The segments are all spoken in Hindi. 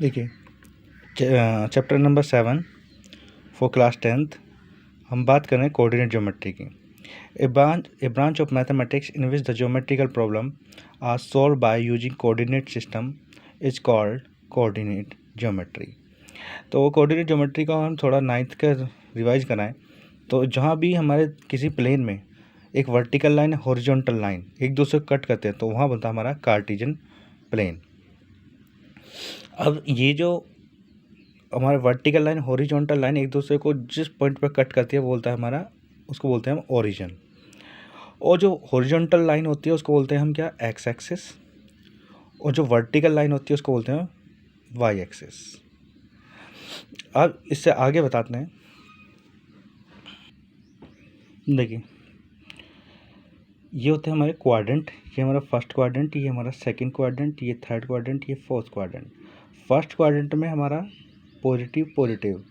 देखिए, chapter number 7 for class 10th हम बात कर रहे हैं कोऑर्डिनेट ज्योमेट्री की। A branch of mathematics in which the geometrical problem are solve by using coordinate system is called coordinate geometry. तो कोऑर्डिनेट ज्योमेट्री को हम थोड़ा 9th का रिवाइज कराएं तो जहाँ भी हमारे किसी प्लेन में एक वर्टिकल लाइन हॉरिजॉन्टल लाइन एक दूसरे को कट करते हैं तो वहाँ बनता है हमारा कार्टेशियन प्लेन। अब ये जो हमारे वर्टिकल लाइन हॉरिजॉन्टल लाइन एक दूसरे को जिस पॉइंट पर कट करती है बोलता है हमारा, उसको बोलते हैं हम ओरिजिन। और जो हॉरिजॉन्टल लाइन होती है उसको बोलते हैं हम क्या, एक्स एक्सिस। और जो वर्टिकल लाइन होती है उसको बोलते हैं वाई एक्सिस। अब इससे आगे बताते हैं। देखिए, ये होते हैं हमारे क्वाड्रेंट। ये हमारा फर्स्ट क्वाड्रेंट, ये हमारा सेकंड क्वाड्रेंट, ये थर्ड क्वाड्रेंट, ये फोर्थ क्वाड्रेंट। फर्स्ट क्वाड्रेंट में हमारा positive positive,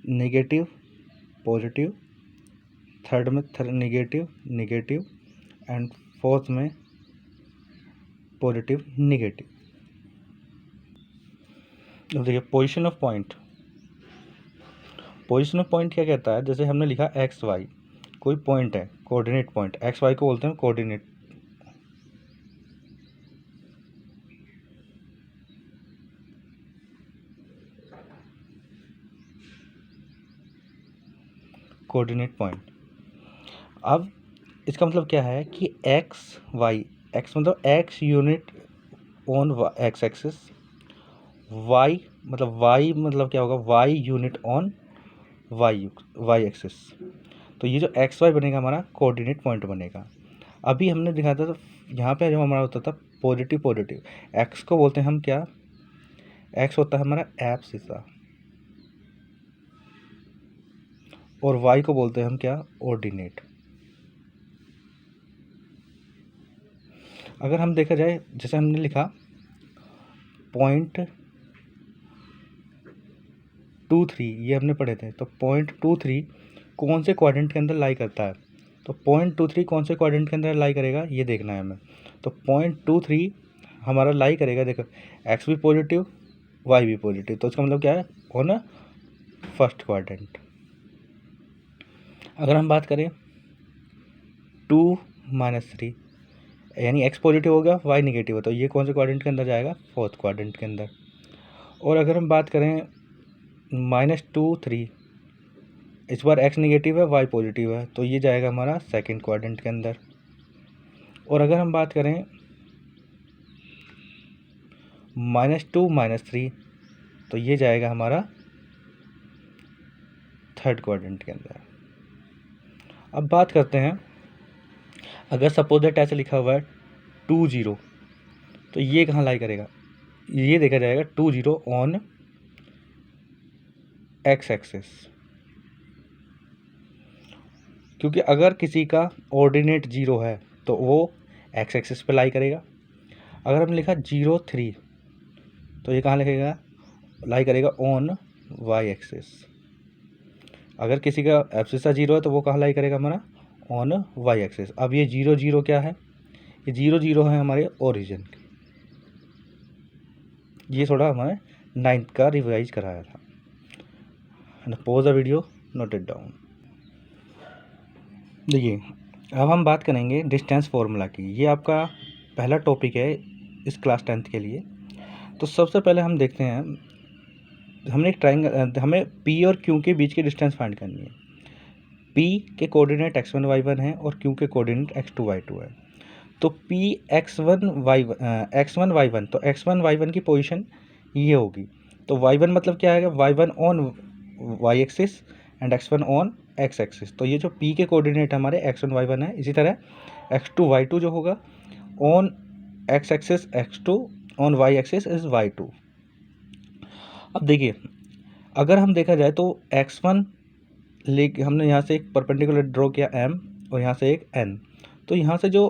negative positive, third में नेगेटिव नेगेटिव, एंड फोर्थ में पॉजिटिव नेगेटिव। अब देखिए position of point. Position of point क्या कहता है, जैसे हमने लिखा एक्स वाई, कोई पॉइंट है कोऑर्डिनेट पॉइंट, एक्स वाई को बोलते हैं कोऑर्डिनेट। Coordinate point. अब इसका मतलब क्या है कि एक्स वाई, एक्स मतलब X unit on X axis, Y मतलब क्या होगा, Y unit on Y axis. तो ये जो एक्स वाई बनेगा हमारा कोऑर्डिनेट पॉइंट बनेगा। अभी हमने दिखाया था तो यहाँ पे जो हमारा होता था पॉजिटिव पॉजिटिव, एक्स को बोलते हैं हम क्या, एक्स होता है हमारा एब्सिसा, और वाई को बोलते हैं हम क्या, ऑर्डिनेट। अगर हम देखा जाए, जैसे हमने लिखा पॉइंट 2 3, ये हमने पढ़े थे, तो पॉइंट 2 3 कौन से क्वाड्रेंट के अंदर लाई करता है, तो पॉइंट 2 3 कौन से क्वाड्रेंट के अंदर लाई करेगा ये देखना है हमें। तो पॉइंट 2 3 हमारा लाई करेगा, देखो एक्स भी पॉजिटिव वाई भी पॉजिटिव, तो इसका मतलब क्या है, ऑन फर्स्ट क्वाड्रेंट। अगर हम बात करें 2 - 3, यानी एक्स पॉजिटिव होगा वाई नेगेटिव होता है, तो ये कौन से क्वाड्रेंट के अंदर जाएगा, फोर्थ क्वाड्रेंट के अंदर। और अगर हम बात करें -2 3, इस बार एक्स नेगेटिव है वाई पॉजिटिव है, तो ये जाएगा हमारा सेकंड क्वाड्रेंट के अंदर। और अगर हम बात करें -2 - 3, तो ये जाएगा हमारा थर्ड क्वाड्रेंट के अंदर। अब बात करते हैं, अगर सपोज दैट ऐसे लिखा हुआ है 2 0, तो ये कहाँ लाई करेगा, ये देखा जाएगा 2 0 ऑन एक्स एक्सिस, क्योंकि अगर किसी का ऑर्डिनेट 0 है तो वो एक्स एक्सिस पे लाई करेगा। अगर हमने लिखा 0 3, तो ये कहाँ लिखेगा, लाई करेगा ऑन वाई एक्सिस। अगर किसी का एब्सिसा 0 है तो वो कहाँ लाई करेगा हमारा, ऑन वाई एक्सिस। अब ये 0 0 क्या है, ये 0 0 है हमारे ओरिजिन। ये थोड़ा हमारे 9th का रिवाइज कराया था। Pause the video, note it down. देखिए, अब हम बात करेंगे डिस्टेंस फार्मूला की। ये आपका पहला टॉपिक है इस क्लास 10th के लिए। तो सबसे पहले हम देखते हैं, हमने एक ट्राइंगल, हमें पी और क्यू के बीच की डिस्टेंस फाइंड करनी है। पी के कोऑर्डिनेट x1 y1 है और क्यू के कोऑर्डिनेट x2 y2 है। तो पी x1 y1, तो x1 y1 की पोजीशन ये होगी। तो y1 मतलब क्या है, y1 on y axis and x1 on x axis. तो ये जो p के कोऑर्डिनेट हमारे x1 y1 है। इसी तरह x2 y2 जो होगा on x axis x2, on y axis is y2। अब देखिए, अगर हम देखा जाए तो x1 लेके हमने यहाँ से एक परपेंडिकुलर ड्रॉ किया m, और यहाँ से एक n, तो यहाँ से जो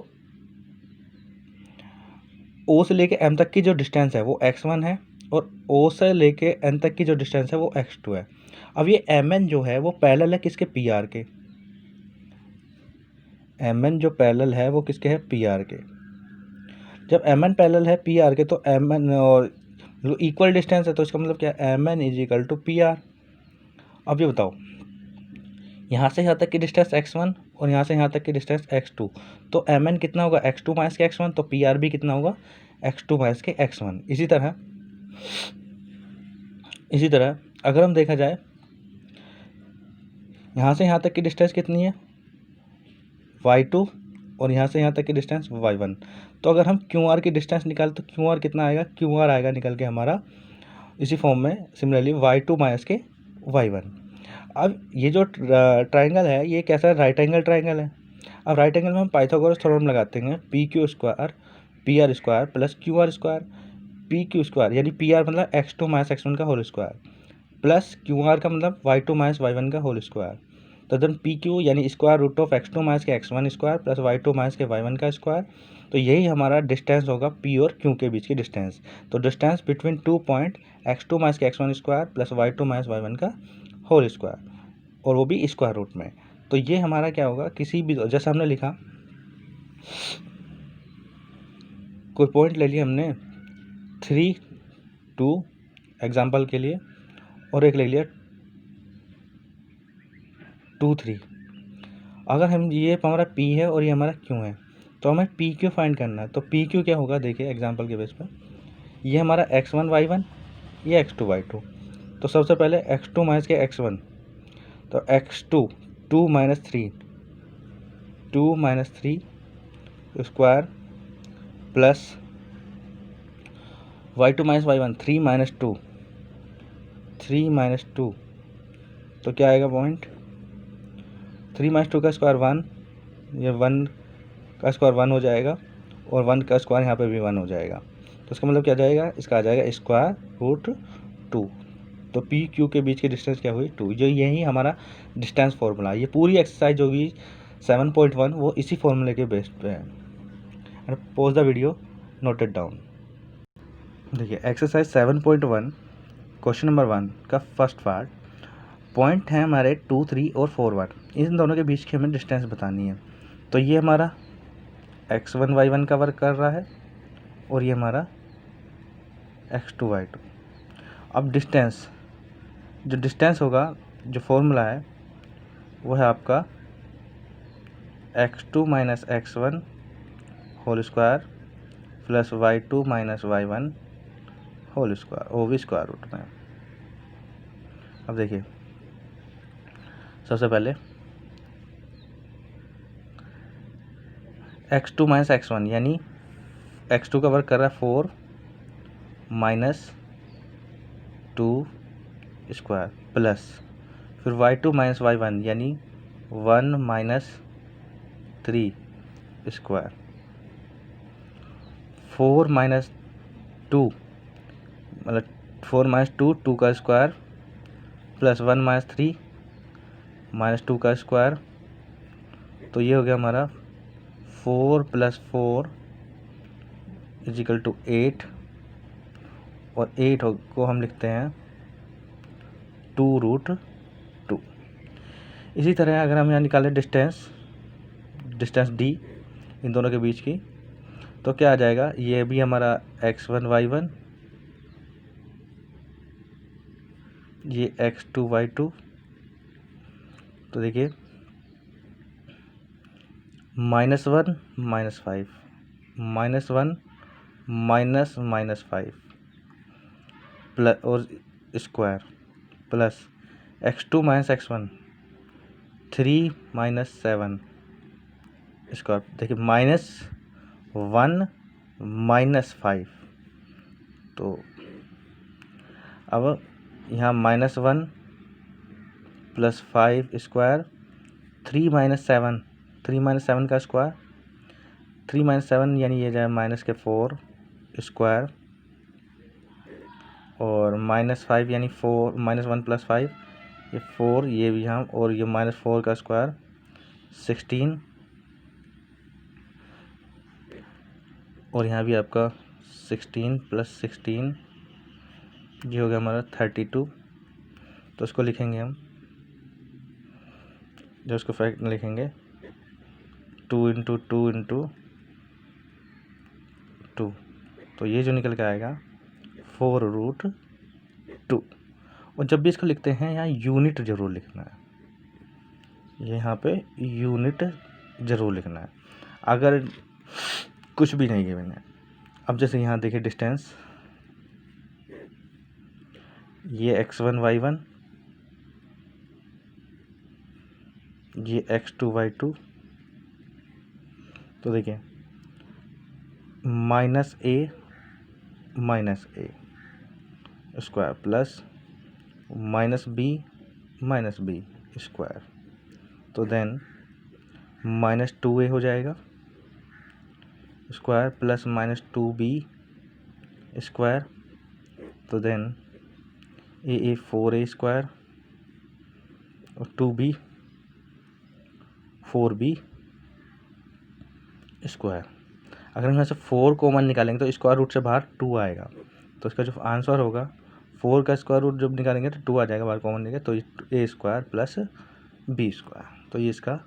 o से लेके m तक की जो डिस्टेंस है वो x1 है, और o से लेके n तक की जो डिस्टेंस है वो x2 है। अब ये mn जो है वो पैरेलल है किसके, pr के। mn जो पैरेलल है वो किसके है, pr के। जब mn पैरेलल है pr के, तो mn और इक्वल डिस्टेंस है तो इसका मतलब क्या, M N is equal to P R. अब ये बताओ, यहाँ से यहाँ तक की डिस्टेंस x1 और यहाँ से यहाँ तक की डिस्टेंस x2, तो एम एन कितना होगा, x2 माइनस के x1, तो पी आर भी कितना होगा, x2 माइनस के x1। इसी तरह अगर हम देखा जाए, यहाँ से यहाँ तक की डिस्टेंस कितनी है, y2, और यहाँ से यहाँ तक की डिस्टेंस y1। तो अगर हम QR की डिस्टेंस निकालें तो QR कितना आएगा, QR आएगा निकल के हमारा इसी फॉर्म में, सिमिलरली y2 माइनस के y1। अब ये जो ट्राइंगल है ये कैसा है, राइट एंगल ट्राइंगल है। अब राइट एंगल में हम पाइथागोरस थ्योरम लगाते हैं, P Q square P R square plus Q R square, P Q square यानी पी आर मतलब x2 माइनस x1 का whole square, plus Q R का मतलब y2 माइनस y1 का होल स्क्वायर। तो देन पी क्यू यानी square root of x2 minus के x1 square plus y2 minus के y1 का स्क्वायर। तो यही हमारा डिस्टेंस होगा पी और क्यू के बीच की डिस्टेंस। तो distance between 2 point x2 minus के x1 square plus y2 minus y1 का होल स्क्वायर, और वो भी स्क्वायर रूट में। तो ये हमारा क्या होगा, किसी भी, जैसा हमने लिखा कोई पॉइंट ले लिया हमने 3 2 एग्जाम्पल के लिए, और एक ले लिया 2 3। अगर हम, ये हमारा P है और ये हमारा Q है, तो हमें पी क्यू फाइंड करना है। तो पी क्यू क्या होगा, देखिए एग्जाम्पल के बेस पर, ये हमारा x1 y1, ये x2 y2। तो सबसे पहले x2 माइनस के x1, तो x2 2 minus 3 2 minus 3 square plus y2 minus y1 3 minus 2 3 minus 2, तो क्या आएगा पॉइंट, 3 माइनस 2 का स्क्वायर 1, ये 1 का स्क्वायर 1 हो जाएगा, और 1 का स्क्वायर यहाँ पे भी 1 हो जाएगा। तो इसका मतलब क्या जाएगा, इसका आ जाएगा स्क्वायर रूट 2। तो पी क्यू के बीच की डिस्टेंस क्या हुई, 2। जो यही हमारा डिस्टेंस फॉर्मूला, ये पूरी एक्सरसाइज होगी 7.1 वो इसी फॉर्मूले के बेस पे है। And pause the video, note it down. देखिए एक्सरसाइज 7.1 क्वेश्चन नंबर 1 का फर्स्ट पार्ट, पॉइंट है हमारे 2 3 और 4 1, इन दोनों के बीच की हमें डिस्टेंस बतानी है। तो ये हमारा x1 y1 का वर्क कर रहा है, और ये हमारा x2 y2। अब डिस्टेंस, जो डिस्टेंस होगा, जो फॉर्मूला है वो है आपका x2 minus x1 whole square plus y2 minus y1 whole square, वो भी स्क्वायर रूट में। अब देखिए सबसे पहले x2 माइनस x1 यानी x2 का वर्क कर रहा है 4 माइनस 2 स्क्वायर प्लस फिर y2 माइनस y1 यानी 1 माइनस 3 स्क्वायर, 4 माइनस 2 मतलब 4 माइनस 2 2 का स्क्वायर प्लस 1 माइनस 3 माइनस 2 का स्क्वायर। तो ये हो गया हमारा 4 प्लस 4 इज इक्वल टू 8, और 8 को हम लिखते हैं 2 रूट 2। इसी तरह अगर हम यहाँ निकालें डिस्टेंस डी इन दोनों के बीच की, तो क्या आ जाएगा, ये भी हमारा x1 y1, ये x2 y2। तो देखिए -1 -5 -1 -5 प्लस और square plus x2 minus x1 3 -7 square. देखिए -1 -5, तो अब यहाँ -1 प्लस 5 स्क्वायर 3 -7 3 -7 का स्क्वायर, 3 -7 यानी ये जाए माइनस के 4 स्क्वायर, और -5 यानी 4 -1 प्लस 5 ये 4, ये भी यहाँ, और ये -4 का स्क्वायर 16, और यहाँ भी आपका 16 प्लस 16, ये हो गया हमारा 32। तो इसको लिखेंगे हम, जो इसको फैक्ट लिखेंगे 2 इंटू 2 इंटू 2, तो ये जो निकल के आएगा 4√2। और जब भी इसको लिखते हैं यहाँ यूनिट ज़रूर लिखना है, यहाँ पे यूनिट ज़रूर लिखना है, अगर कुछ भी नहीं गिवन है। अब जैसे यहाँ देखिए डिस्टेंस, ये x1 y1, ये x2 y2, तो देखिए -a square plus -b square, तो देन -2a हो जाएगा स्क्वायर प्लस -2b स्क्वायर, तो देन a 4a स्क्वायर और 2b 4b स्क्वायर। अगर हम यहाँ से 4 कॉमन निकालेंगे तो स्क्वायर रूट से बाहर 2 आएगा, तो इसका जो आंसर होगा 4 का स्क्वायर रूट जब निकालेंगे तो 2 आ जाएगा, बाहर कॉमन निकालेंगे तो a square plus b square, तो ये इसका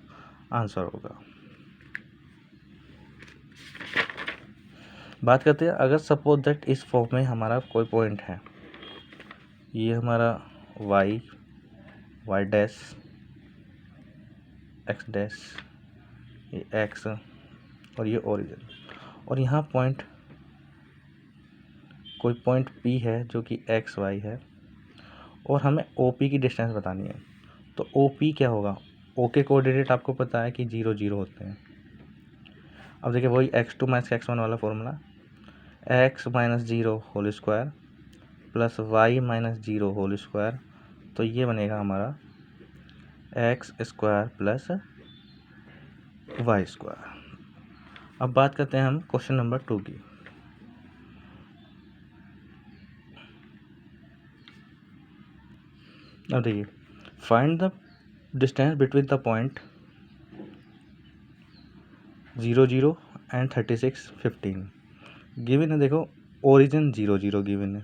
आंसर होगा। बात करते हैं, अगर सपोज दैट इस फॉर्म में हमारा कोई पॉइंट है, ये हमारा y डैश, x डैश, ये x और ये ओरिजिन, और यहाँ पॉइंट कोई पॉइंट P है जो कि x y है, और हमें OP की डिस्टेंस बतानी है। तो OP क्या होगा, O के कोऑर्डिनेट आपको पता है कि 0 0 होते हैं। अब देखिए वही x2 - x1 वाला formula, x - 0 whole square plus y - 0 whole square, तो ये बनेगा हमारा x square plus y square. अब बात करते हैं हम क्वेश्चन नंबर 2 की। अब देखिए, find the distance between the point 0 0 and 36 15 given है। देखो ओरिजिन 0 0 गिवन है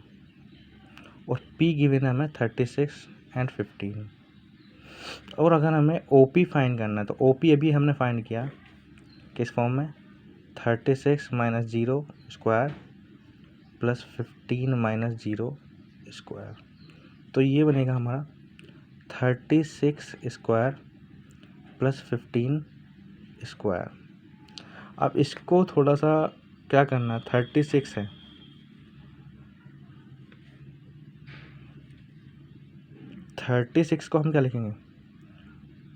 और P गिवन है हमें 36 एंड 15, और अगर हमें OP फाइंड करना है तो OP अभी हमने फाइंड किया किस फॉर्म में, 36 - 0 स्क्वायर प्लस 15 - 0 स्क्वायर, तो ये बनेगा हमारा 36 स्क्वायर प्लस 15 स्क्वायर। अब इसको थोड़ा सा क्या करना है, 36 है, को हम क्या लिखेंगे,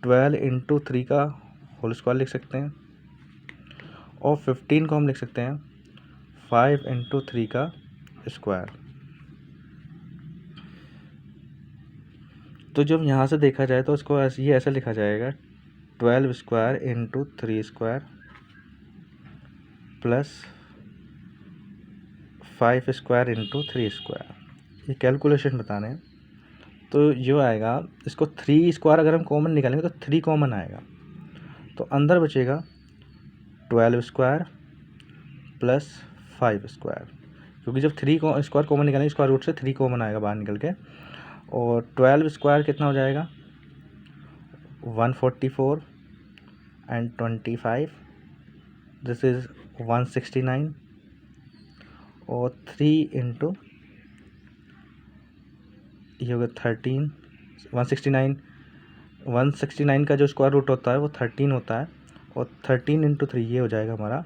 12 × 3 का होल स्क्वायर लिख सकते हैं, और 15 को हम लिख सकते हैं 5 × 3 का स्क्वायर। तो जब यहाँ से देखा जाए तो इसको ये ऐसा लिखा जाएगा 12 square × 3 square plus 5 square × 3 square. ये कैलकुलेशन बता रहे हैं, तो जो आएगा इसको 3 स्क्वायर अगर हम कॉमन निकालेंगे तो 3 कॉमन आएगा, तो अंदर बचेगा 12 स्क्वायर प्लस 5 स्क्वायर, क्योंकि जब 3 स्क्वायर कॉमन निकालेंगे स्क्वायर रूट से 3 कॉमन आएगा बाहर निकल के, और 12 स्क्वायर कितना हो जाएगा 144 एंड 25, दिस इज़ 169, और 3 × ये होगा 13, 169 का जो स्क्वायर रूट होता है वो 13 होता है, और 13 × 3 ये हो जाएगा हमारा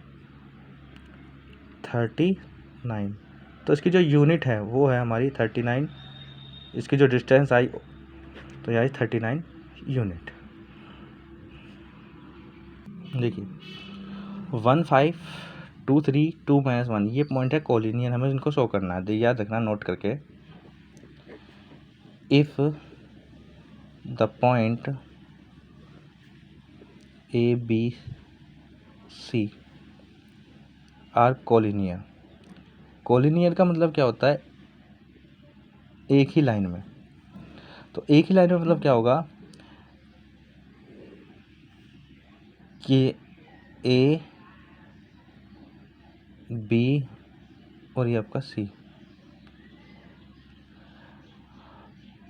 39। तो इसकी जो यूनिट है वो है हमारी 39, इसकी जो डिस्टेंस आई तो ये आई 39 यूनिट। देखिए 1 5 2 3 2 - 1 ये पॉइंट है कोलिनियर, हमें इनको शो करना है, याद रखना नोट करके। If the point ABC are collinear, collinear का मतलब क्या होता है, एक ही लाइन में, तो एक ही लाइन में मतलब क्या होगा कि A B और ये आपका C,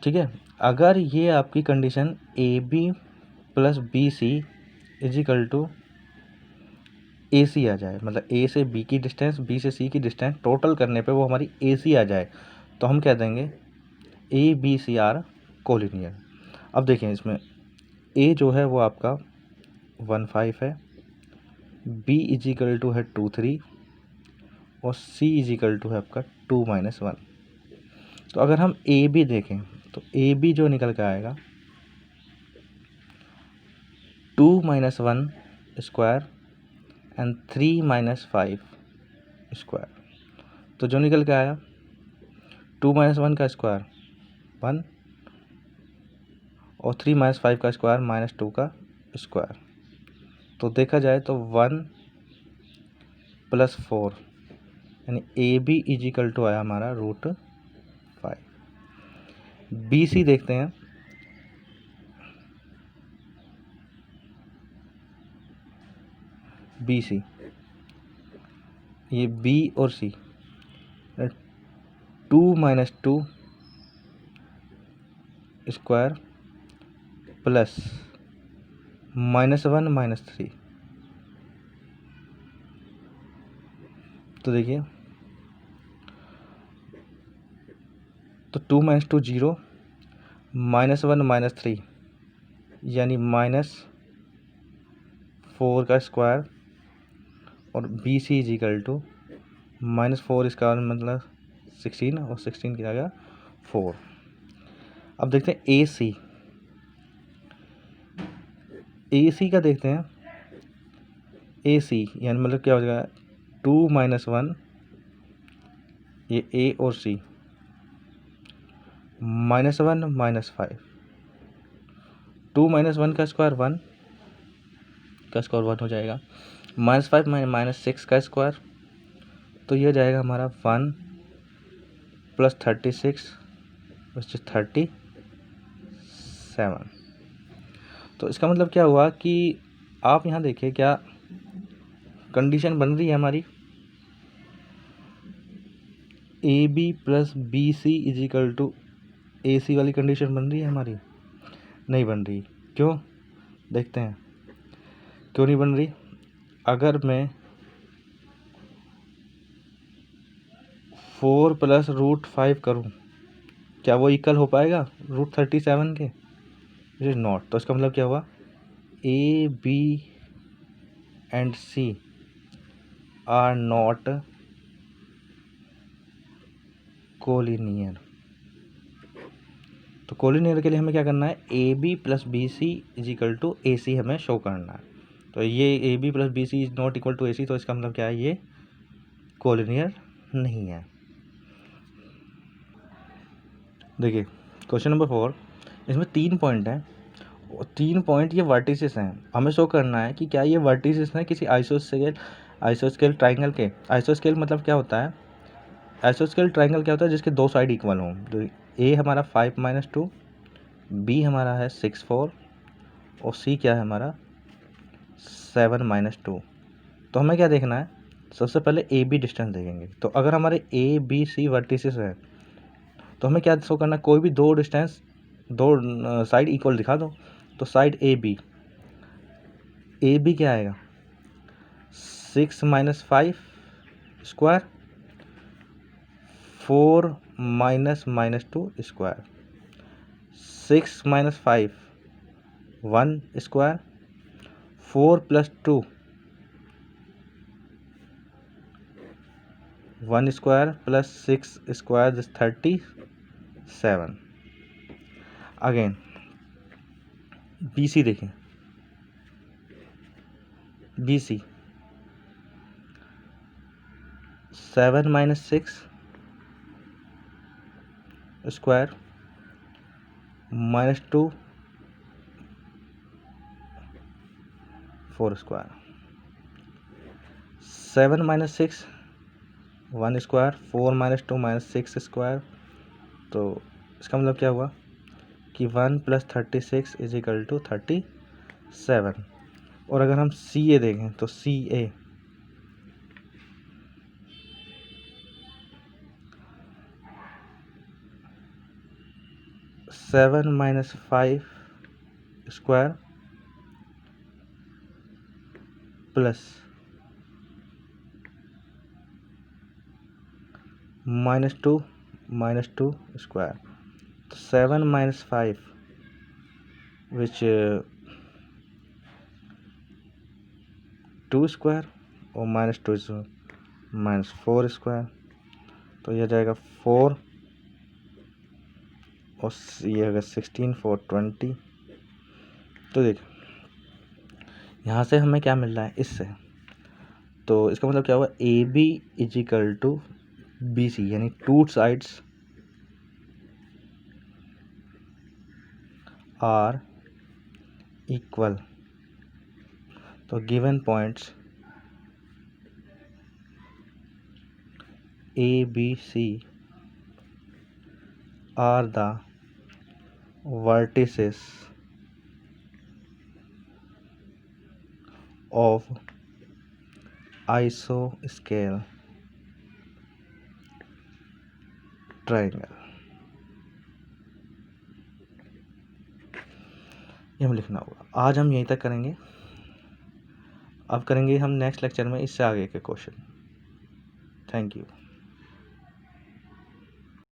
ठीक है। अगर ये आपकी कंडीशन AB + BC = ए सी आ जाए, मतलब ए से बी की डिस्टेंस, बी से सी की डिस्टेंस टोटल करने पे वो हमारी ए सी आ जाए, तो हम कह देंगे A B C are collinear. अब देखें इसमें ए जो है वो आपका 1 5 है, बी इजिकल टू है 2 3 और सी इजिकल टू है आपका 2 -1। तो अगर हम ए बी देखें तो ए बी जो निकल के आएगा 2 -1 स्क्वायर एंड 3 -5 स्क्वायर। तो जो निकल के आया 2 -1 का स्क्वायर 1 और 3 -5 का स्क्वायर -2 का स्क्वायर। तो देखा जाए तो 1 + 4 यानी ए बी इजिकल टू आया हमारा √5। बी सी देखते हैं, बी सी, ये बी और सी 2 -2 स्क्वायर प्लस -1 -3। तो देखिए तो 2 -2 0, -1 -3 यानी -4 का स्क्वायर और B C is equal to -4 square मतलब 16 और 16 किया गया 4। अब देखते हैं ए सी, ए सी का देखते हैं। ए सी यानी मतलब क्या हो जाएगा 2 -1 ये ए और सी -1 -5, 2 -1 का स्क्वायर 1 का स्क्वायर 1 हो जाएगा, -5 -6 का स्क्वायर तो ये हो जाएगा हमारा 1 + 36 37। तो इसका मतलब क्या हुआ कि आप यहाँ देखिए क्या कंडीशन बन रही है हमारी A B plus B C is equal to A C वाली कंडीशन बन रही है हमारी? नहीं बन रही। क्यों? देखते हैं क्यों नहीं बन रही। अगर मैं 4 + √5 करूँ क्या वो इक्वल हो पाएगा √37 के? It is not. तो इसका मतलब क्या हुआ A B and C are not collinear. तो कोलिनियर के लिए हमें क्या करना है A B plus B C is equal to A C हमें शो करना है। तो ये A B plus B C is not equal to A C, तो इसका मतलब क्या है ये कोलिनियर नहीं है। देखिए क्वेश्चन नंबर 4, इसमें 3 पॉइंट हैं और 3 पॉइंट ये वर्टिसेस हैं। हमें शो करना है कि क्या ये वर्टिसेस हैं किसी आइसोस्केल ट्राइंगल के। आइसोस्केल मतलब क्या होता है? आइसोस्केल ट्राइंगल क्या होता है जिसके दो साइड इक्वल हों। तो ए हमारा 5 -2, बी हमारा है 6 4 और सी क्या है हमारा 7 -2। तो हमें क्या देखना है? सबसे पहले ए बी डिस्टेंस देखेंगे। तो अगर हमारे ए बी सी वर्टिसेस हैं तो हमें क्या शो करना है? कोई भी दो डिस्टेंस दो साइड इक्वल दिखा दो। तो साइड ए बी क्या आएगा 6 -5 square 4 -2 square, 6 -5 1 square, 4 + 2 1 square plus 6 square this 37। Again B C देखें, B C 7 -6 square -2 4 square, 7 -6 1 square, 4 -2 -6 square. तो इसका मतलब क्या हुआ कि 1 + 36 इजिकल टू 37। और अगर हम सी ए देखें तो सी ए 7 -5 स्क्वायर प्लस -2 स्क्वायर, तो 7 - 5 विच 2 स्क्वायर और -2 -4 स्क्वायर, तो यह जाएगा 4 और ये होगा 16 4 20। तो देख यहाँ से हमें क्या मिल रहा है इससे, तो इसका मतलब क्या हुआ, AB = BC, यानी टू साइड्स आर इक्वल। तो given points ABC are the vertices of isosceles triangle। ये हमें लिखना होगा। आज हम यहीं तक करेंगे, अब करेंगे हम नेक्स्ट लेक्चर में इससे आगे के क्वेश्चन। Thank you.